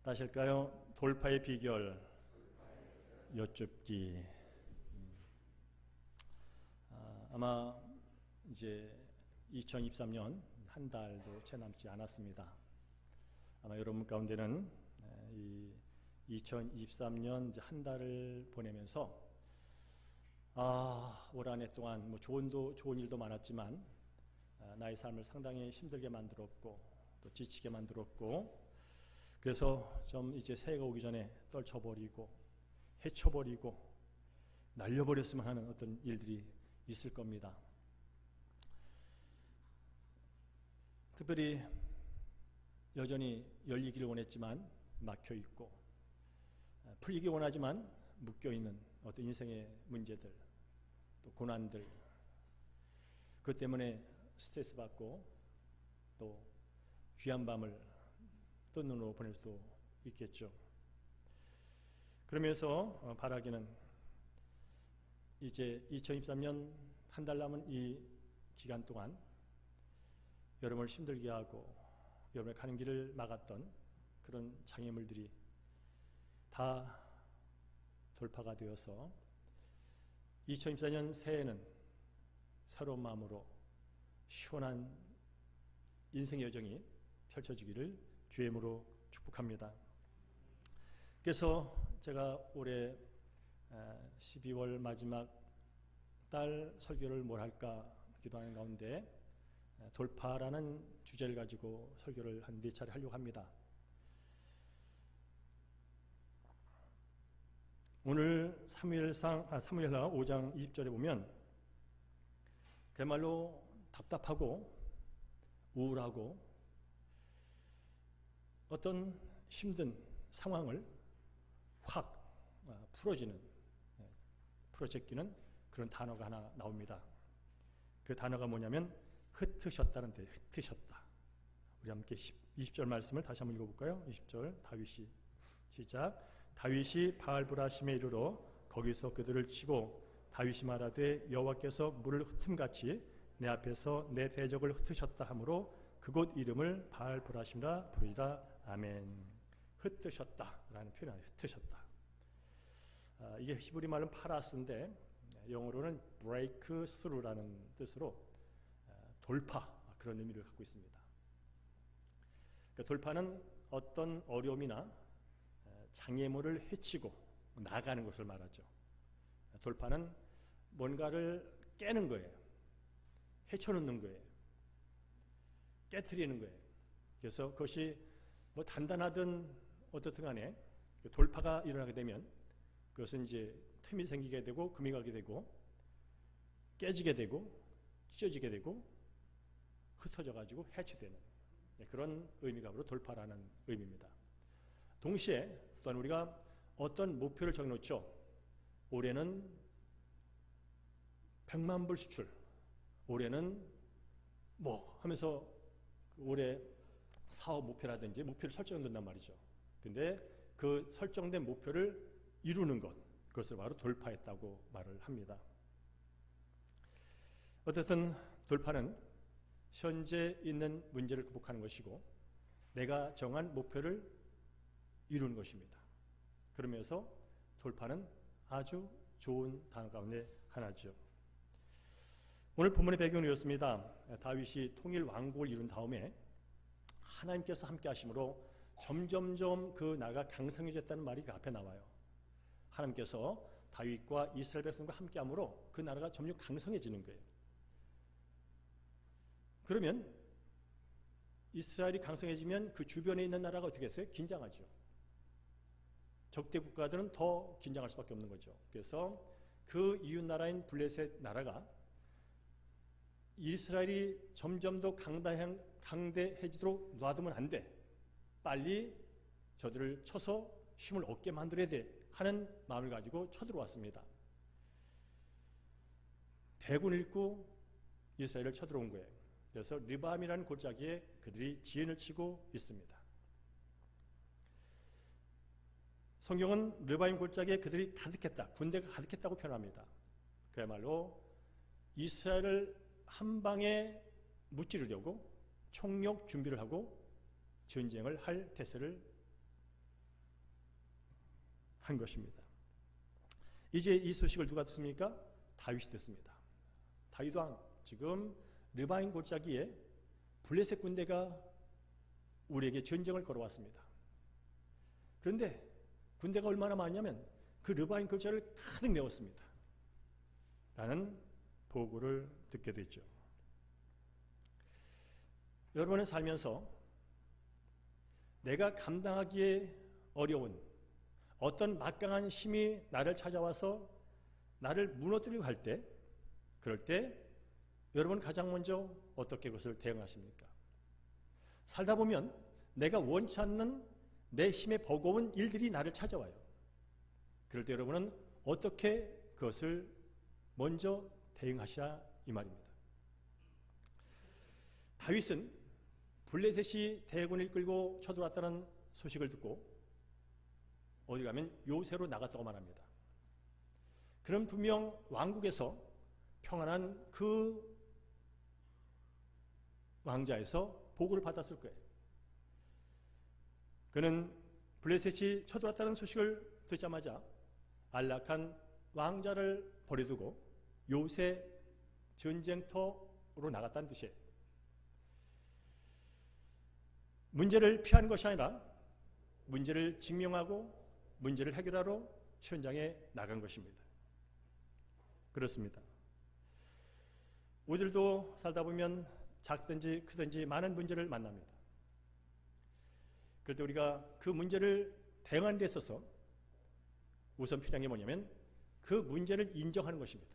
다시 할까요? 돌파의 비결 여쭙기. 아마 이제 2023년 한 달도 채 남지 않았습니다. 아마 여러분 가운데는 이 2023년 이제 한 달을 보내면서 올 한 해 동안 뭐 좋은 일도 많았지만 나의 삶을 상당히 힘들게 만들었고 또 지치게 만들었고, 그래서 좀 이제 새해가 오기 전에 떨쳐버리고 헤쳐버리고 날려버렸으면 하는 어떤 일들이 있을 겁니다. 특별히 여전히 열리기를 원했지만 막혀있고, 풀리기 원하지만 묶여있는 어떤 인생의 문제들, 또 고난들, 그것 때문에 스트레스 받고 또 귀한 밤을 뜬 눈으로 보낼 수도 있겠죠. 그러면서 바라기는 이제 2023년 한 달 남은 이 기간 동안 여러분을 힘들게 하고 여러분의 가는 길을 막았던 그런 장애물들이 다 돌파가 되어서 2024년 새해에는 새로운 마음으로 시원한 인생의 여정이 펼쳐지기를 주의 이름으로 축복합니다. 그래서 제가 올해 12월 마지막 달 설교를 뭘 할까 기도하는 가운데 돌파라는 주제를 가지고 설교를 한 4차례 하려고 합니다. 오늘 사무엘하 5장 20절에 보면 그야말로 답답하고 우울하고 어떤 힘든 상황을 확 풀어제끼는 그런 단어가 하나 나옵니다. 그 단어가 뭐냐면 흩으셨다는 데, 흩으셨다. 우리 함께 20절 말씀을 다시 한번 읽어볼까요? 20절 다윗이 시작. 다윗이 바알브라심에 이르러 거기서 그들을 치고 다윗이 말하되 여호와께서 물을 흩음같이 내 앞에서 내 대적을 흩으셨다 하므로 그곳 이름을 바알브라심이라 부르리라. 아멘. 흩으셨다라는 표현이 흩으셨다. 이게 히브리 말은 파라스인데 영어로는 break through라는 뜻으로 돌파, 그런 의미를 갖고 있습니다. 그러니까 돌파는 어떤 어려움이나 장애물을 헤치고 나가는 것을 말하죠. 돌파는 뭔가를 깨는 거예요. 헤쳐놓는 거예요. 깨트리는 거예요. 그래서 그것이 뭐 단단하든 어떻든 간에 돌파가 일어나게 되면 그것은 이제 틈이 생기게 되고 금이 가게 되고 깨지게 되고 찢어지게 되고 흩어져 가지고 해체되는 그런 의미가 바로 돌파라는 의미입니다. 동시에 또한 우리가 어떤 목표를 정해놓죠. 올해는 100만 불 수출, 올해는 뭐 하면서 올해 사업 목표라든지 목표를 설정된단 말이죠. 근데 그 설정된 목표를 이루는 것, 그것을 바로 돌파했다고 말을 합니다. 어쨌든 돌파는 현재 있는 문제를 극복하는 것이고 내가 정한 목표를 이루는 것입니다. 그러면서 돌파는 아주 좋은 단어 가운데 하나죠. 오늘 본문의 배경은 이렇습니다. 다윗이 통일 왕국을 이룬 다음에 하나님께서 함께 하심으로 점점점 그 나라가 강성해졌다는 말이 그 앞에 나와요. 하나님께서 다윗과 이스라엘 백성과 함께 함으로 그 나라가 점점 강성해지는 거예요. 그러면 이스라엘이 강성해지면 그 주변에 있는 나라가 어떻게 했어요? 긴장하죠. 적대 국가들은 더 긴장할 수밖에 없는 거죠. 그래서 그 이웃 나라인 블레셋 나라가 이스라엘이 점점 더 강대해지도록 놔두면 안 돼. 빨리 저들을 쳐서 힘을 얻게 만들어야 돼 하는 마음을 가지고 쳐들어왔습니다. 대군 읽고 이스라엘을 쳐들어온 거예요. 그래서 르밤이라는 골짜기에 그들이 지연을 치고 있습니다. 성경은 르바임 골짜기에 그들이 가득했다, 군대가 가득했다고 표현합니다. 그야말로 이스라엘을 한 방에 무찌르려고 총력 준비를 하고 전쟁을 할 태세를 한 것입니다. 이제 이 소식을 누가 듣습니까? 다윗이 듣습니다. 다윗 왕, 지금 르바임 골짜기에 블레셋 군대가 우리에게 전쟁을 걸어왔습니다. 그런데 군대가 얼마나 많냐면 그 르바임 골짜기를 가득 메웠습니다. 라는 보고를 듣게 됐죠. 여러분은 살면서 내가 감당하기에 어려운 어떤 막강한 힘이 나를 찾아와서 나를 무너뜨리려고 할 때, 그럴 때 여러분 가장 먼저 어떻게 그것을 대응하십니까? 살다 보면 내가 원치 않는 내 힘에 버거운 일들이 나를 찾아와요. 그럴 때 여러분은 어떻게 그것을 먼저 대응하시라 이 말입니다. 다윗은 블레셋이 대군을 끌고 쳐들어왔다는 소식을 듣고 어디 가면 요새로 나갔다고 말합니다. 그럼 분명 왕국에서 평안한 그 왕자에서 보고를 받았을 거예요. 그는 블레셋이 쳐들어왔다는 소식을 듣자마자 안락한 왕자를 버려두고 요새 전쟁터로 나갔다는 뜻이에요. 문제를 피한 것이 아니라 문제를 증명하고 문제를 해결하러 현장에 나간 것입니다. 그렇습니다. 우리들도 살다 보면 작든지 크든지 많은 문제를 만납니다. 그럴 때 우리가 그 문제를 대응하는 데 있어서 우선 필요한 게 뭐냐면 그 문제를 인정하는 것입니다.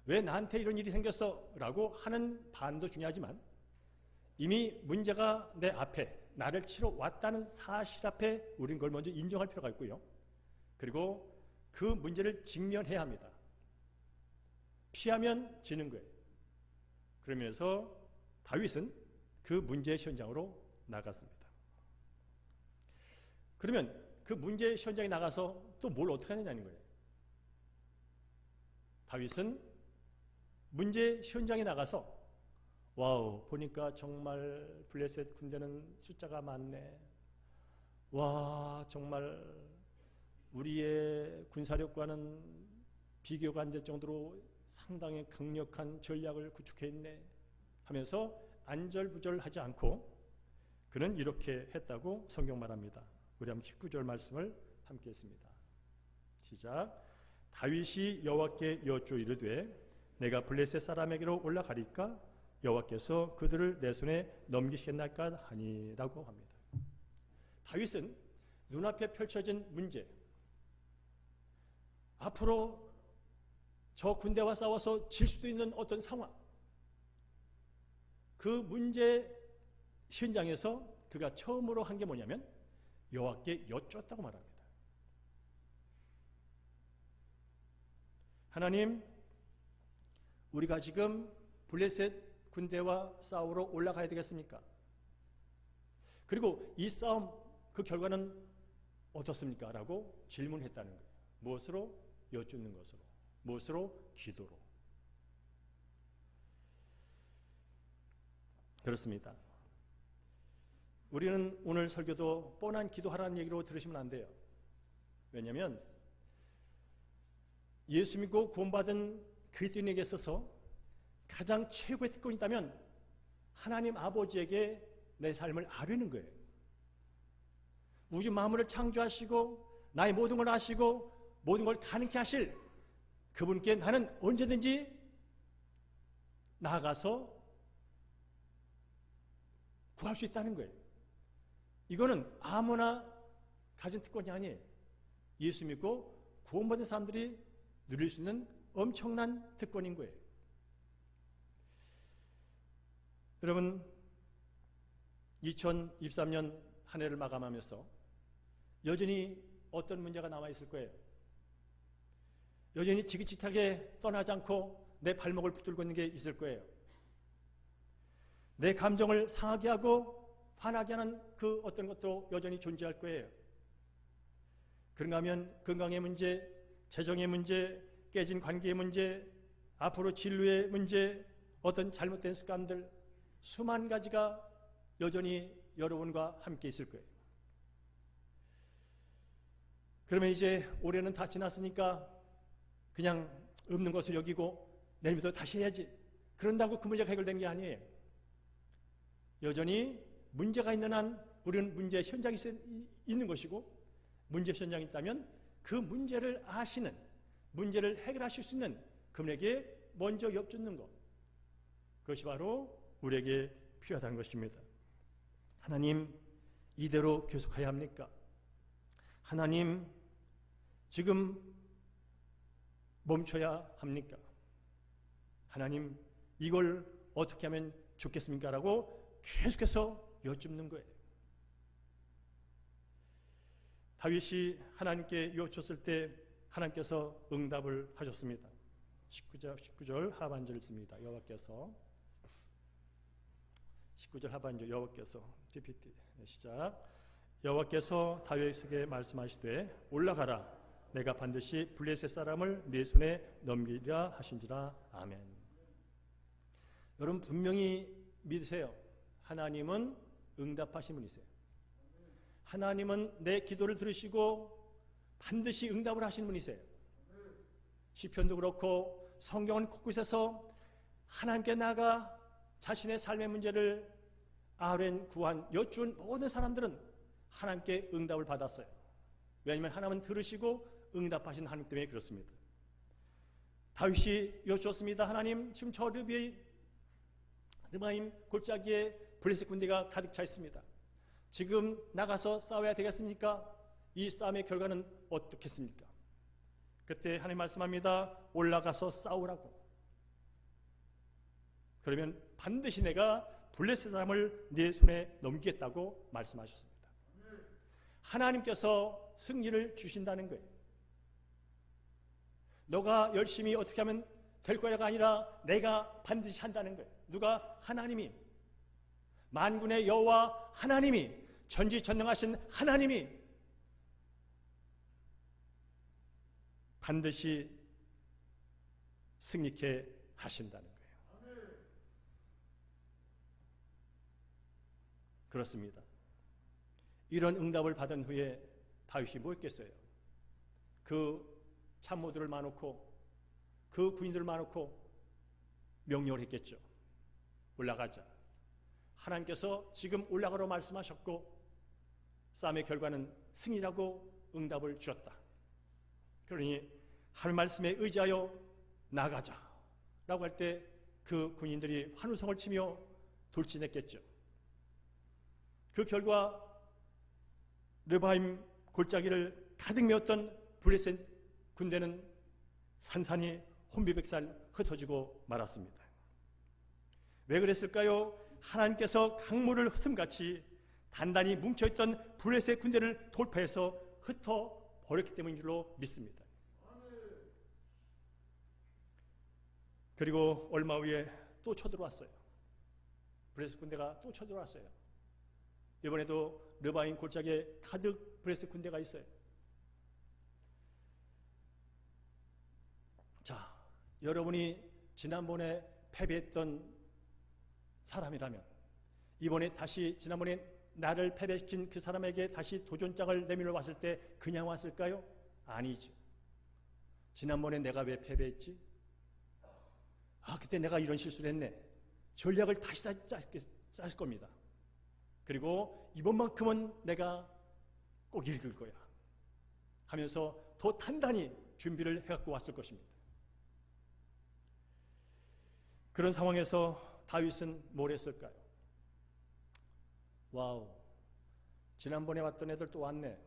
왜 나한테 이런 일이 생겼어? 라고 하는 반도 중요하지만 이미 문제가 내 앞에 나를 치러 왔다는 사실 앞에 우리는 그걸 먼저 인정할 필요가 있고요. 그리고 그 문제를 직면해야 합니다. 피하면 지는 거예요. 그러면서 다윗은 그 문제의 현장으로 나갔습니다. 그러면 그 문제의 현장에 나가서 또 뭘 어떻게 하느냐는 거예요. 다윗은 문제 현장에 나가서 와우, 보니까 정말 블레셋 군대는 숫자가 많네. 와, 정말 우리의 군사력과는 비교가 안 될 정도로 상당히 강력한 전략을 구축해있네 하면서 안절부절하지 않고 그는 이렇게 했다고 성경 말합니다. 우리 한번 19절 말씀을 함께 했습니다. 시작. 다윗이 여호와께 여쭈어 이르되 내가 블레셋 사람에게로 올라가리까 여호와께서 그들을 내 손에 넘기시겠나이까 하니라고 합니다. 다윗은 눈앞에 펼쳐진 문제, 앞으로 저 군대와 싸워서 질 수도 있는 어떤 상황, 그 문제 현장에서 그가 처음으로 한 게 뭐냐면 여호와께 여쭈었다고 말합니다. 하나님, 우리가 지금 블레셋 군대와 싸우러 올라가야 되겠습니까? 그리고 이 싸움 그 결과는 어떻습니까? 라고 질문했다는 거예요. 무엇으로? 여쭙는 것으로. 무엇으로? 기도로. 그렇습니다. 우리는 오늘 설교도 뻔한 기도하라는 얘기로 들으시면 안 돼요. 왜냐하면 예수 믿고 구원받은 그리스도인에게 있어서 가장 최고의 특권이 있다면 하나님 아버지에게 내 삶을 아뢰는 거예요. 우주 만물을 창조하시고 나의 모든 걸 아시고 모든 걸 가능케 하실 그분께 나는 언제든지 나아가서 구할 수 있다는 거예요. 이거는 아무나 가진 특권이 아니에요. 예수 믿고 구원받은 사람들이 누릴 수 있는 엄청난 특권인 거예요. 여러분, 2023년 한 해를 마감하면서 여전히 어떤 문제가 남아 있을 거예요. 여전히 지긋지긋하게 떠나지 않고 내 발목을 붙들고 있는 게 있을 거예요. 내 감정을 상하게 하고 화나게 하는 그 어떤 것도 여전히 존재할 거예요. 그런가 하면 건강의 문제, 재정의 문제, 깨진 관계의 문제, 앞으로 진로의 문제, 어떤 잘못된 습관들, 수만 가지가 여전히 여러분과 함께 있을 거예요. 그러면 이제 올해는 다 지났으니까 그냥 없는 것을 여기고 내일부터 다시 해야지. 그런다고 그 문제가 해결된 게 아니에요. 여전히 문제가 있는 한 우리는 문제 현장에 있는 것이고, 문제 현장에 있다면 그 문제를 아시는, 문제를 해결하실 수 있는 그분에게 먼저 엿주는 것, 그것이 바로 우리에게 필요하다는 것입니다. 하나님, 이대로 계속해야 합니까? 하나님, 지금 멈춰야 합니까? 하나님, 이걸 어떻게 하면 좋겠습니까? 라고 계속해서 여쭙는 거예요. 다윗이 하나님께 여쭈었을 때 하나님께서 응답을 하셨습니다. 19절 하반절을 씁니다. 여호와께서 19절 하반절, 여호와께서 PPT 시작. 여호와께서 다윗에게 말씀하시되 올라가라, 내가 반드시 블레셋 사람을 네 손에 넘기리라 하신지라. 아멘. 여러분 분명히 믿으세요. 하나님은 응답하신 분이세요. 하나님은 내 기도를 들으시고 반드시 응답을 하시는 분이세요. 시편도 그렇고 성경은 곳곳에서 하나님께 나아가 자신의 삶의 문제를 아뢰는, 구한, 여쭈은 모든 사람들은 하나님께 응답을 받았어요. 왜냐하면 하나님은 들으시고 응답하신 하나님 때문에 그렇습니다. 다윗이 여쭈었습니다. 하나님, 지금 저 르바임 골짜기에 블레셋 군대가 가득 차 있습니다. 지금 나가서 싸워야 되겠습니까? 이 싸움의 결과는 어떻겠습니까? 그때 하나님 말씀합니다. 올라가서 싸우라고. 그러면 반드시 내가 블레셋 사람을 네 손에 넘기겠다고 말씀하셨습니다. 하나님께서 승리를 주신다는 거예요. 너가 열심히 어떻게 하면 될 거야가 아니라 내가 반드시 한다는 거예요. 누가? 하나님이, 만군의 여호와 하나님이, 전지전능하신 하나님이 반드시 승리케 하신다는 거예요. 그렇습니다. 이런 응답을 받은 후에 다윗이 뭐 했겠어요? 그 참모들을 마놓고, 그 군인들을 마놓고 명령을 했겠죠. 올라가자. 하나님께서 지금 올라가라고 말씀하셨고 싸움의 결과는 승리라고 응답을 주었다. 그러니 하나님 말씀에 의지하여 나가자 라고 할 때 그 군인들이 환호성을 치며 돌진했겠죠. 그 결과 르바임 골짜기를 가득 메웠던 블레셋 군대는 산산이 혼비백산 흩어지고 말았습니다. 왜 그랬을까요? 하나님께서 강물을 흩음같이 단단히 뭉쳐있던 블레셋 군대를 돌파해서 흩어버렸기 때문인 줄로 믿습니다. 그리고 얼마 후에 또 쳐들어왔어요. 블레셋 군대가 또 쳐들어왔어요. 이번에도 르바임 골짜기에 가득 블레셋 군대가 있어요. 자, 여러분이 지난번에 패배했던 사람이라면 이번에 다시, 지난번에 나를 패배시킨 그 사람에게 다시 도전장을 내밀어 왔을 때 그냥 왔을까요? 아니죠. 지난번에 내가 왜 패배했지? 그때 내가 이런 실수를 했네. 전략을 다시 짰을 겁니다. 그리고 이번만큼은 내가 꼭 이길 거야 하면서 더 단단히 준비를 해갖고 왔을 것입니다. 그런 상황에서 다윗은 뭘 했을까요? 와우, 지난번에 왔던 애들 또 왔네.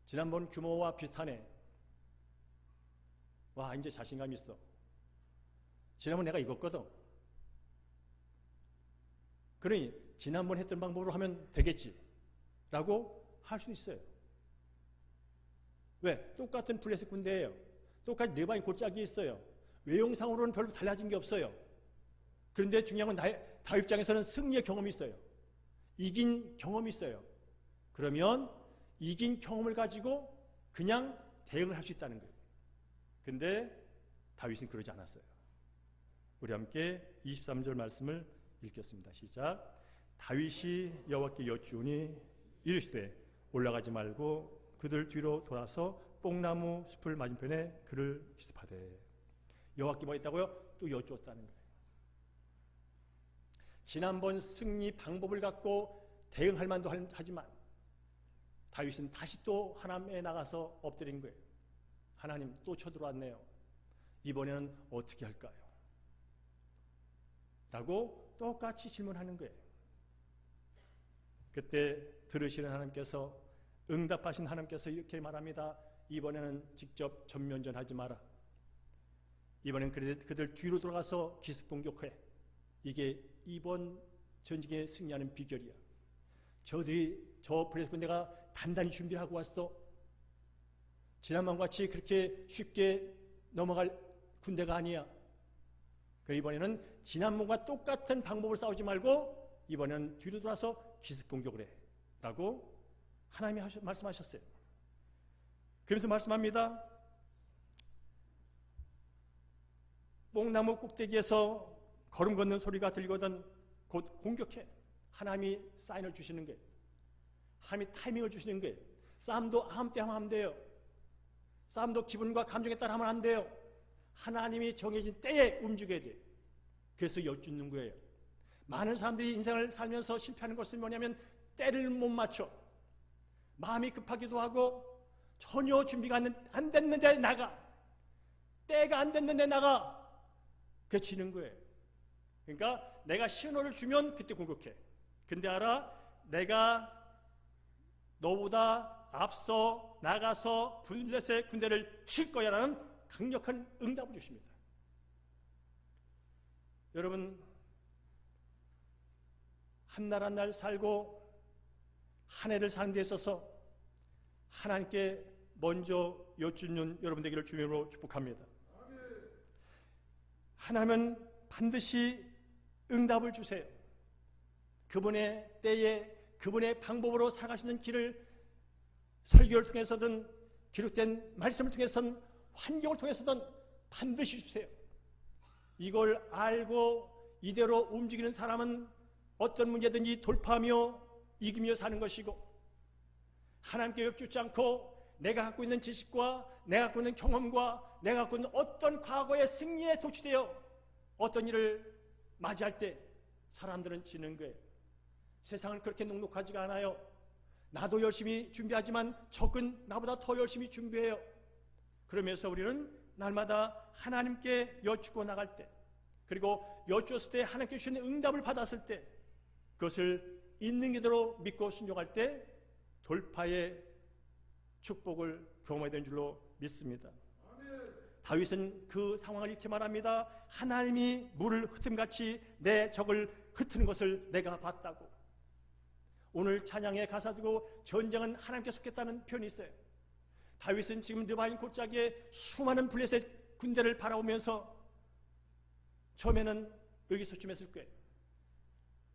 지난번 규모와 비슷하네. 와, 이제 자신감 있어. 지난번 내가 이겼거든. 그러니 지난번 했던 방법으로 하면 되겠지 라고 할 수 있어요. 왜? 똑같은 블레셋 군대예요. 똑같이 르바임 골짜기에 있어요. 외형상으로는 별로 달라진 게 없어요. 그런데 중요한 건 다윗 입장에서는 승리의 경험이 있어요. 이긴 경험이 있어요. 그러면 이긴 경험을 가지고 그냥 대응을 할 수 있다는 거예요. 근데 다윗은 그러지 않았어요. 우리 함께 23절 말씀을 읽겠습니다. 시작. 다윗이 여호와께 여쭈니 이르시되 올라가지 말고 그들 뒤로 돌아서 뽕나무 숲을 맞은편에 그를 기습하되. 여호와께 뭐 했다고요? 또 여쭈었다는 거예요. 지난번 승리 방법을 갖고 대응할 만도 하지만 다윗은 다시 또 하나님에 나가서 엎드린 거예요. 하나님, 또 쳐들어왔네요. 이번에는 어떻게 할까요? 라고 똑같이 질문하는 거예요. 그때 들으시는 하나님께서, 응답하신 하나님께서 이렇게 말합니다. 이번에는 직접 전면전하지 마라. 이번엔 그들 뒤로 돌아가서 기습 공격해. 이게 이번 전쟁에 승리하는 비결이야. 저 블레셋 군대가 단단히 준비하고 왔어. 지난번과 같이 그렇게 쉽게 넘어갈 군대가 아니야. 그러니까 이번에는 지난번과 똑같은 방법을 싸우지 말고 이번에는 뒤로 돌아서 기습 공격을 해 라고 하나님이 말씀하셨어요. 그래서 말씀합니다. 뽕나무 꼭대기에서 걸음 걷는 소리가 들리거든 곧 공격해. 하나님이 사인을 주시는 거예요. 하나님이 타이밍을 주시는 거예요. 싸움도 아무 때 하면 돼요. 싸움도 기분과 감정에 따라 하면 안 돼요. 하나님이 정해진 때에 움직여야 돼요. 그래서 여쭙는 거예요. 많은 사람들이 인생을 살면서 실패하는 것은 뭐냐면 때를 못 맞춰. 마음이 급하기도 하고 전혀 준비가 안 됐는데 나가. 때가 안 됐는데 나가. 그게 지는 거예요. 그러니까 내가 신호를 주면 그때 공격해. 근데 알아? 내가 너보다 앞서 나가서 블레셋 군대를 칠 거야 라는 강력한 응답을 주십니다. 여러분, 한 날 한 날 살고 한 해를 사는 데 있어서 하나님께 먼저 여쭙는 여러분 되기를 주님으로 축복합니다. 하나님은 반드시 응답을 주세요. 그분의 때에 그분의 방법으로 살아가시는 길을 설교를 통해서든 기록된 말씀을 통해서든 환경을 통해서든 반드시 주세요. 이걸 알고 이대로 움직이는 사람은 어떤 문제든지 돌파하며 이기며 사는 것이고, 하나님께 여쭙지 않고 내가 갖고 있는 지식과 내가 갖고 있는 경험과 내가 갖고 있는 어떤 과거의 승리에 도취되어 어떤 일을 맞이할 때 사람들은 지는 거예요. 세상은 그렇게 녹록하지가 않아요. 나도 열심히 준비하지만 적은 나보다 더 열심히 준비해요. 그러면서 우리는 날마다 하나님께 여쭙고 나갈 때, 그리고 여쭈었을 때 하나님께 주시는 응답을 받았을 때 그것을 있는 그대로 믿고 순종할 때 돌파의 축복을 경험하게 된 줄로 믿습니다. 다윗은 그 상황을 이렇게 말합니다. 하나님이 물을 흩음같이 내 적을 흩트는 것을 내가 봤다고. 오늘 찬양의 가사 두고 전쟁은 하나님께 속했다는 표현이 있어요. 다윗은 지금 르바임 골짜기에 수많은 블레셋 군대를 바라보면서 처음에는 의기소침했을 거예요.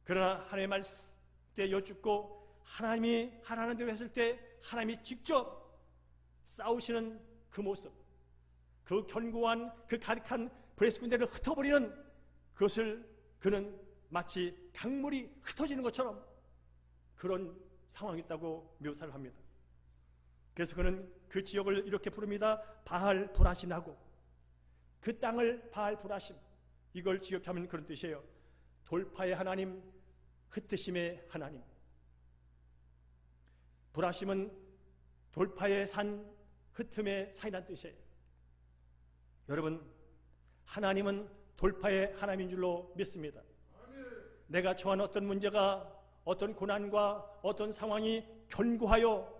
그러나 하나님의 말씀 때 여쭙고 하나님이 하라는 대로 했을 때 하나님이 직접 싸우시는 그 모습, 그 견고한 그 가득한 블레셋 군대를 흩어버리는 그것을 그는 마치 강물이 흩어지는 것처럼 그런 상황이 있다고 묘사를 합니다. 그래서 그는 그 지역을 이렇게 부릅니다. 바알 브라심하고, 그 땅을 바알 브라심, 이걸 지역하면 그런 뜻이에요. 돌파의 하나님, 흩으심의 하나님. 브라심은 돌파의 산, 흩음의 산이라는 뜻이에요. 여러분, 하나님은 돌파의 하나님인 줄로 믿습니다. 내가 처한 어떤 문제가, 어떤 고난과 어떤 상황이 견고하여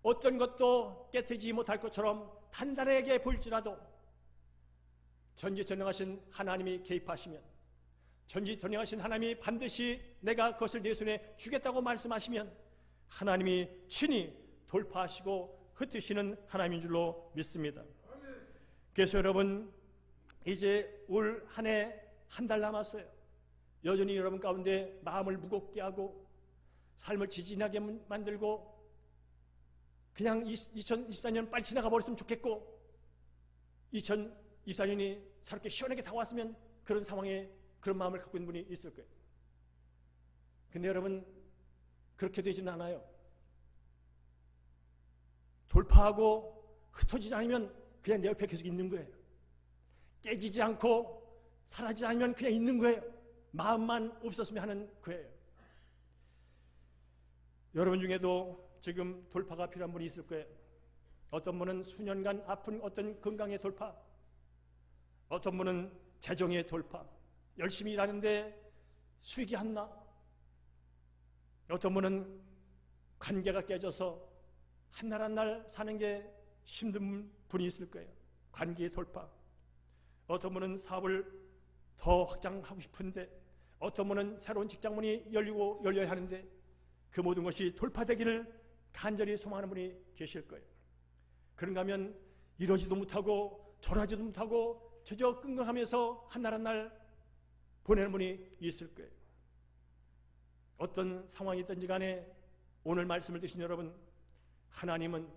어떤 것도 깨트리지 못할 것처럼 단단하게 보일지라도 전지전능하신 하나님이 개입하시면, 전지전능하신 하나님이 반드시 내가 그것을 내 손에 주겠다고 말씀하시면 하나님이 친히 돌파하시고 흩으시는 하나님인 줄로 믿습니다. 그래서 여러분, 이제 올 한 해 한 달 남았어요. 여전히 여러분 가운데 마음을 무겁게 하고 삶을 지진하게 만들고 그냥 2024년 빨리 지나가 버렸으면 좋겠고 2024년이 새롭게 시원하게 다가왔으면 그런 상황에 그런 마음을 갖고 있는 분이 있을 거예요. 근데 여러분, 그렇게 되지는 않아요. 돌파하고 흩어지지 않으면 그냥 내 옆에 계속 있는 거예요. 깨지지 않고 사라지지 않으면 그냥 있는 거예요. 마음만 없었으면 하는 거예요. 여러분 중에도 지금 돌파가 필요한 분이 있을 거예요. 어떤 분은 수년간 아픈 어떤 건강의 돌파, 어떤 분은 재정의 돌파, 열심히 일하는데 수익이 안 나, 어떤 분은 관계가 깨져서 한 날 한 날 사는 게 힘든 분이 있을 거예요. 관계의 돌파. 어떤 분은 사업을 더 확장하고 싶은데, 어떤 분은 새로운 직장문이 열려야 하는데 그 모든 것이 돌파되기를 간절히 소망하는 분이 계실 거예요. 그런가 하면 이러지도 못하고 저러지도 못하고 저저 끙끙하면서 한 날 한 날 보내는 분이 있을 거예요. 어떤 상황이든지 간에 오늘 말씀을 드신 여러분, 하나님은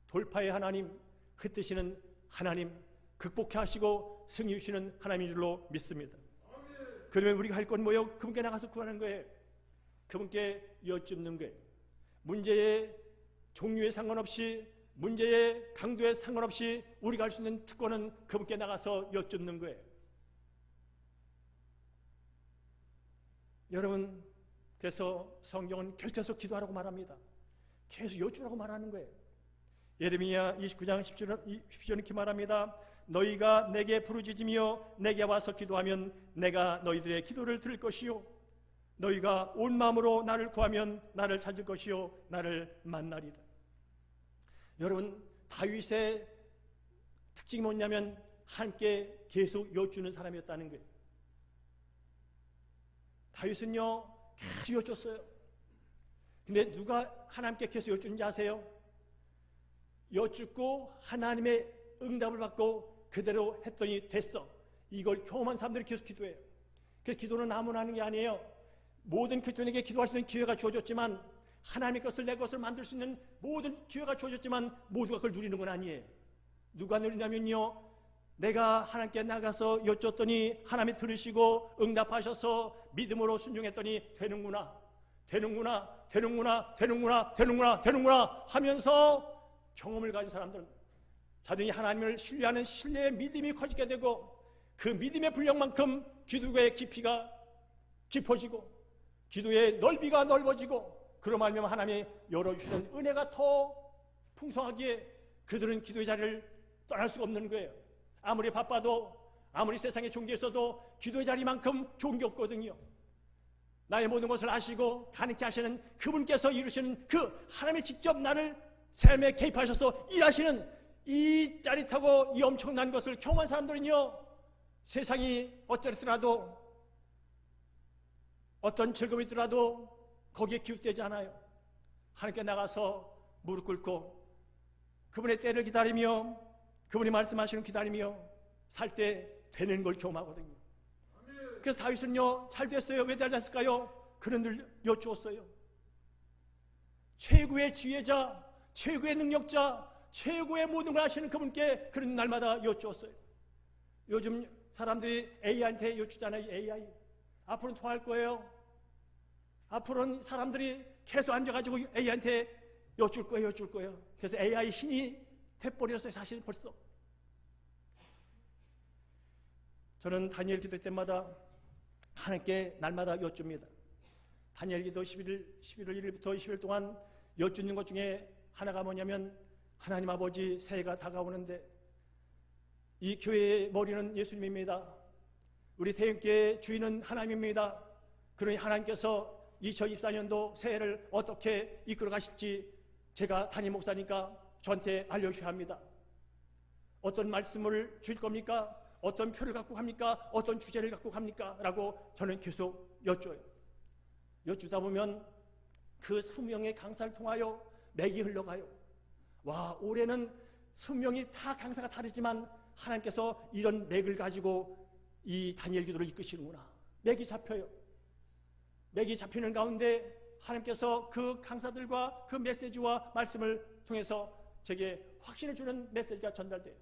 돌파의 하나님, 흩으시는 하나님, 극복해 하시고 승리 주시는 하나님인 줄로 믿습니다. 그러면 우리가 할 건 뭐예요? 그분께 나가서 구하는 거예요. 그분께 여쭙는 거예요. 문제의 종류에 상관없이, 문제의 강도에 상관없이 우리가 할 수 있는 특권은 그분께 나가서 여쭙는 거예요. 여러분, 그래서 성경은 계속해서 기도하라고 말합니다. 계속 여쭈라고 말하는 거예요. 예레미야 29장 10절은 이렇게 말합니다. 너희가 내게 부르짖으며 내게 와서 기도하면 내가 너희들의 기도를 들을 것이요 너희가 온 마음으로 나를 구하면 나를 찾을 것이요 나를 만나리라. 여러분, 다윗의 특징이 뭐냐면 함께 계속 여쭈는 사람이었다는 거예요. 다윗은요 계속 여쭈었어요. 근데 누가 하나님께 계속 여쭈는지 아세요? 여쭙고 하나님의 응답을 받고 그대로 했더니 됐어. 이걸 경험한 사람들이 계속 기도해요. 그래서 기도는 아무나 하는 게 아니에요. 모든 그리스도인에게 기도할 수 있는 기회가 주어졌지만, 하나님의 것을 내 것을 만들 수 있는 모든 기회가 주어졌지만 모두가 그걸 누리는 건 아니에요. 누가 누리냐면요, 내가 하나님께 나가서 여쭙더니 하나님이 들으시고 응답하셔서 믿음으로 순종했더니 되는구나 하면서 경험을 가진 사람들은 자신이 하나님을 신뢰하는 신뢰의 믿음이 커지게 되고, 그 믿음의 분량만큼 기도의 깊이가 깊어지고 기도의 넓이가 넓어지고, 그로 말미암아 하나님이 열어주시는 은혜가 더 풍성하기에 그들은 기도의 자리를 떠날 수가 없는 거예요. 아무리 바빠도, 아무리 세상에 좋은 게 있어도 기도의 자리만큼 좋은 게 없거든요. 나의 모든 것을 아시고 가능케 하시는 그분께서 이루시는 그 하나님이 직접 나를 삶에 개입하셔서 일하시는 이 짜릿하고 이 엄청난 것을 경험한 사람들은요, 세상이 어쩌더라도 어떤 즐거움이 있더라도 거기에 기웃되지 않아요. 하나님께 나가서 무릎 꿇고 그분의 때를 기다리며 그분이 말씀하시는 기다리며 살 때 되는 걸 경험하거든요. 그래서 다윗은요 잘 됐어요. 왜 잘 됐을까요? 그는 늘 여쭈었어요. 최고의 지혜자, 최고의 능력자, 최고의 모든 걸 아시는 그분께 그는 날마다 여쭈었어요. 요즘 사람들이 AI한테 여쭈잖아요. AI 앞으로는 통할 거예요. 앞으로는 사람들이 계속 앉아가지고 AI한테 여쭐 거예요. 그래서 AI 힘이 돼버렸어요. 사실 벌써. 저는 다니엘 기도 때마다 하나님께 날마다 여쭙니다. 다니엘 기도 11월 1일부터 20일 동안 여쭙는 것 중에 하나가 뭐냐면, 하나님 아버지, 새해가 다가오는데 이 교회의 머리는 예수님입니다. 우리 대형교회의 주인은 하나님입니다. 그러니 하나님께서 2024년도 새해를 어떻게 이끌어 가실지 제가 담임 목사니까 저한테 알려주셔야 합니다. 어떤 말씀을 주실 겁니까? 어떤 표를 갖고 갑니까? 어떤 주제를 갖고 갑니까? 라고 저는 계속 여쭈어요. 여쭈다 보면 그 20명의 강사를 통하여 맥이 흘러가요. 와, 올해는 20명이 다 강사가 다르지만 하나님께서 이런 맥을 가지고 이 다니엘 기도를 이끄시는구나. 맥이 잡혀요. 맥이 잡히는 가운데 하나님께서 그 강사들과 그 메시지와 말씀을 통해서 제게 확신을 주는 메시지가 전달돼요.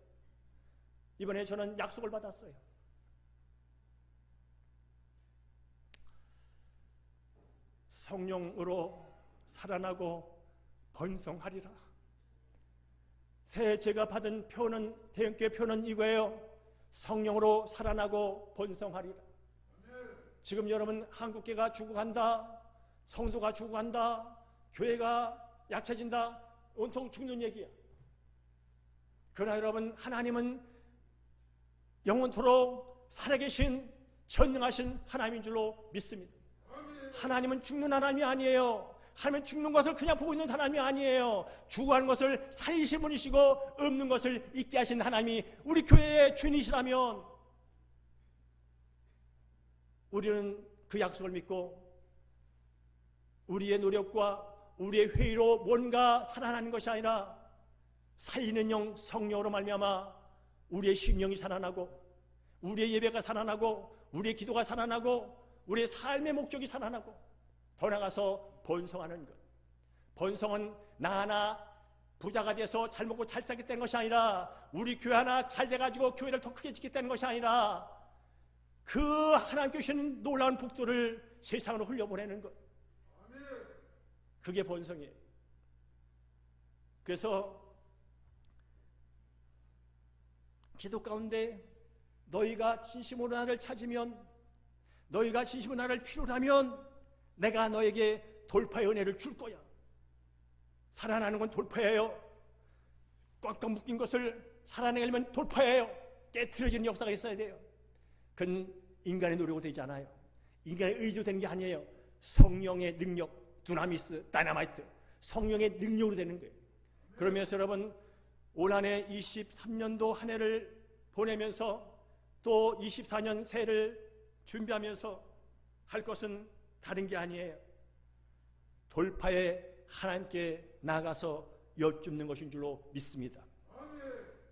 이번에 저는 약속을 받았어요. 성령으로 살아나고 번성하리라. 새해 제가 받은 표는, 대형교회 표는 이거예요. 성령으로 살아나고 번성하리라. 지금 여러분, 한국교회가 죽어간다, 성도가 죽어간다, 교회가 약해진다, 온통 죽는 얘기야. 그러나 여러분, 하나님은 영원토록 살아계신 전능하신 하나님인 줄로 믿습니다. 하나님은 죽는 하나님이 아니에요. 하나님은 죽는 것을 그냥 보고 있는 사람이 아니에요. 죽어가는 것을 살리신 분이시고 없는 것을 있게 하신 하나님이 우리 교회의 주인이시라면 우리는 그 약속을 믿고 우리의 노력과 우리의 회의로 뭔가 살아나는 것이 아니라 살리는 영 성령으로 말미암아 우리의 심령이 살아나고 우리의 예배가 살아나고 우리의 기도가 살아나고 우리의 삶의 목적이 살아나고 더 나아가서 번성하는 것. 번성은 나 하나 부자가 돼서 잘 먹고 잘 살겠다는 것이 아니라 우리 교회 하나 잘 돼가지고 교회를 더 크게 짓겠다는 것이 아니라 그 하나님께 주시는 놀라운 복도를 세상으로 흘려보내는 것. 그게 번성이에요. 그래서 기도 가운데 너희가 진심으로 나를 찾으면, 너희가 진심으로 나를 필요로 하면 내가 너에게 돌파의 은혜를 줄 거야. 살아나는 건 돌파예요. 꽉꽉 묶인 것을 살아내려면 돌파예요. 깨트려지는 역사가 있어야 돼요. 그건 인간의 노력으로 되지 않아요. 인간의 의지로 되는 게 아니에요. 성령의 능력, 두나미스, 다이나마이트, 성령의 능력으로 되는 거예요. 그러면서 여러분, 올 한 해 23년도 한 해를 보내면서 또 24년 새해를 준비하면서 할 것은 다른 게 아니에요. 돌파에 하나님께 나가서 여쭙는 것인 줄로 믿습니다.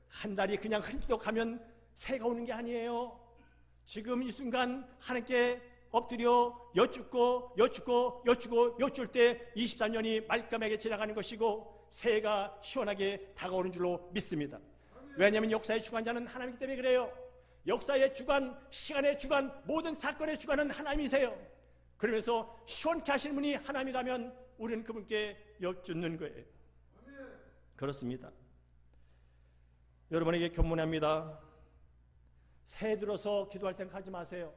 한 달이 그냥 훌쩍 가면 새해가 오는 게 아니에요. 지금 이 순간 하나님께 엎드려 여쭙고 여쭐 때 24년이 말끔하게 지나가는 것이고 새해가 시원하게 다가오는 줄로 믿습니다. 왜냐하면 역사의 주관자는 하나님이기 때문에 그래요. 역사의 주관, 시간의 주관, 모든 사건의 주관은 하나님이세요. 그러면서 시원케 하시는 분이 하나님이라면 우리는 그분께 여쭙는 거예요. 그렇습니다. 여러분에게 교문합니다. 새해 들어서 기도할 생각하지 마세요.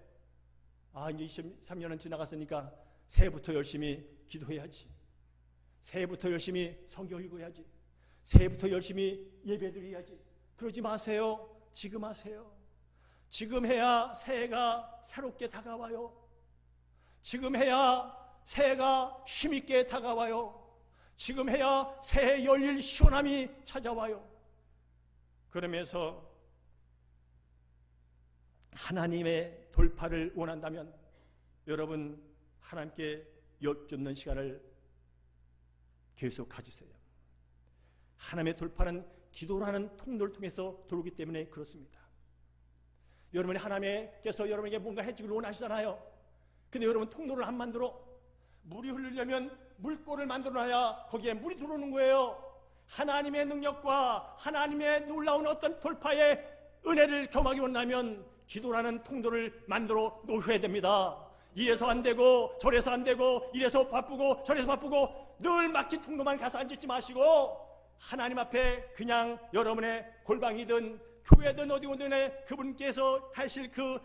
이제 23년은 지나갔으니까 새해부터 열심히 기도해야지. 새해부터 열심히 성경 읽어야지. 새해부터 열심히 예배드려야지. 그러지 마세요. 지금 하세요. 지금 해야 새해가 새롭게 다가와요. 지금 해야 새해가 힘있게 다가와요. 지금 해야 새해 열릴 시원함이 찾아와요. 그러면서 하나님의 돌파를 원한다면 여러분 하나님께 여쭙는 시간을 계속 가지세요. 하나님의 돌파는 기도라는 통로를 통해서 들어오기 때문에 그렇습니다. 여러분이 하나님께서 여러분에게 뭔가 해주길 원하시잖아요. 근데 여러분 통로를 안 만들어. 물이 흐르려면 물골을 만들어놔야 거기에 물이 들어오는 거예요. 하나님의 능력과 하나님의 놀라운 어떤 돌파의 은혜를 경험하기 원하면 기도라는 통로를 만들어 놓으셔야 됩니다. 이래서 안 되고 저래서 안 되고 이래서 바쁘고 저래서 바쁘고 늘 막힌 통로만 가서 앉지 마시고 하나님 앞에 그냥 여러분의 골방이든 교회든 어디든 그분께서 하실 그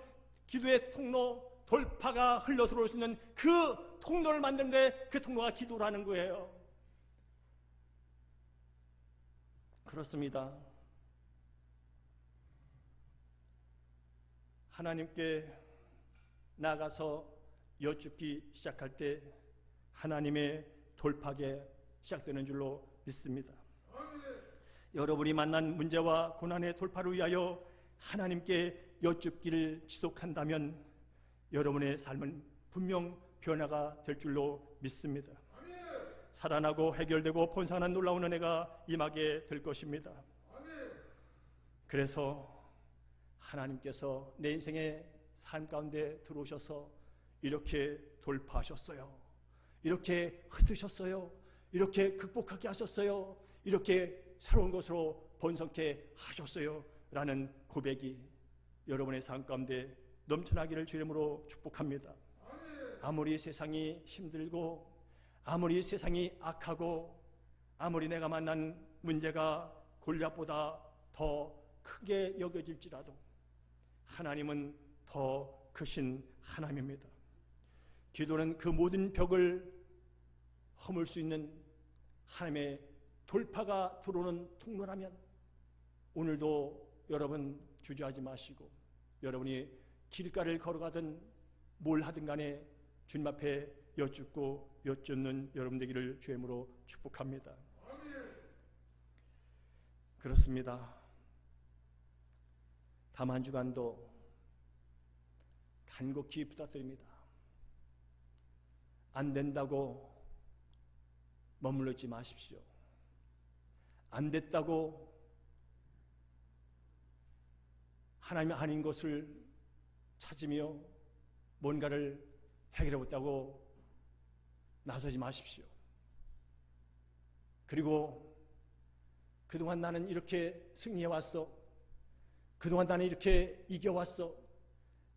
기도의 통로, 돌파가 흘러 들어올 수 있는 그 통로를 만드는데 그 통로가 기도라는 거예요. 그렇습니다. 하나님께 나가서 여쭙기 시작할 때 하나님의 돌파가 시작되는 줄로 믿습니다. 여러분이 만난 문제와 고난의 돌파를 위하여 하나님께 여쭙기를 지속한다면 여러분의 삶은 분명 변화가 될 줄로 믿습니다. 살아나고 해결되고 번성하는 놀라운 은혜가 임하게 될 것입니다. 그래서 하나님께서 내 인생의 삶 가운데 들어오셔서 이렇게 돌파하셨어요. 이렇게 흩으셨어요. 이렇게 극복하게 하셨어요. 이렇게 새로운 것으로 번성케 하셨어요. 라는 고백이 여러분의 삶 가운데 넘쳐나기를 주 이름으로 축복합니다. 아무리 세상이 힘들고 아무리 세상이 악하고 아무리 내가 만난 문제가 골리앗보다 더 크게 여겨질지라도 하나님은 더 크신 하나님입니다. 기도는 그 모든 벽을 허물 수 있는 하나님의 돌파가 들어오는 통로라면 오늘도 여러분 주저하지 마시고 여러분이 길가를 걸어가든 뭘 하든 간에 주님 앞에 여쭙고 여쭙는 여러분 되기를 주의 이름으로 축복합니다. 그렇습니다. 다음 한 주간도 간곡히 부탁드립니다. 안 된다고 머물러 있지 마십시오. 안 됐다고 하나님 아닌 것을 찾으며 뭔가를 해결해보겠다고 나서지 마십시오. 그리고 그동안 나는 이렇게 승리해왔어. 그동안 나는 이렇게 이겨왔어.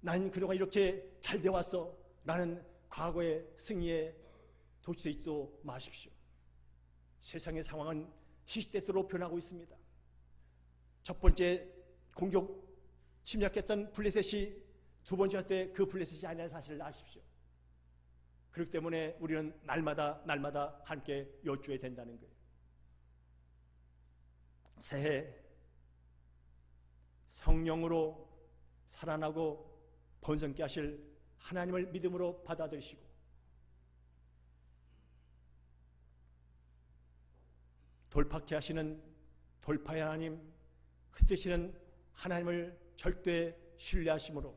나는 그동안 이렇게 잘되어왔어. 라는 과거의 승리에 도취되어 있지도 마십시오. 세상의 상황은 시시때때로 변하고 있습니다. 첫 번째 공격 침략했던 블레셋이 두 번째 할 때 그 블레셋이 아니라는 사실을 아십시오. 그렇기 때문에 우리는 날마다 함께 여쭈어야 된다는 거예요. 새해 성령으로 살아나고 번성케 하실 하나님을 믿음으로 받아들이시고 돌파케 하시는 돌파의 하나님, 흩으시는 하나님을 절대 신뢰하심으로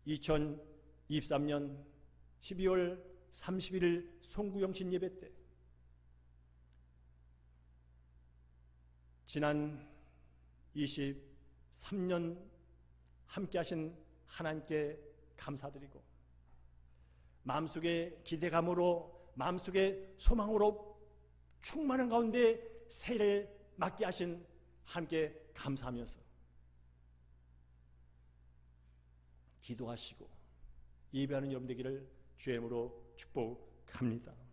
2023년 12월 31일 송구영신 예배 때 지난 23년 함께 하신 하나님께 감사드리고 마음속에 기대감으로 마음속에 소망으로 충만한 가운데 새해를 맞게 하신 하나님께 감사하면서 기도하시고 예배하는 여러분 되기를 주의 이름으로 축복합니다.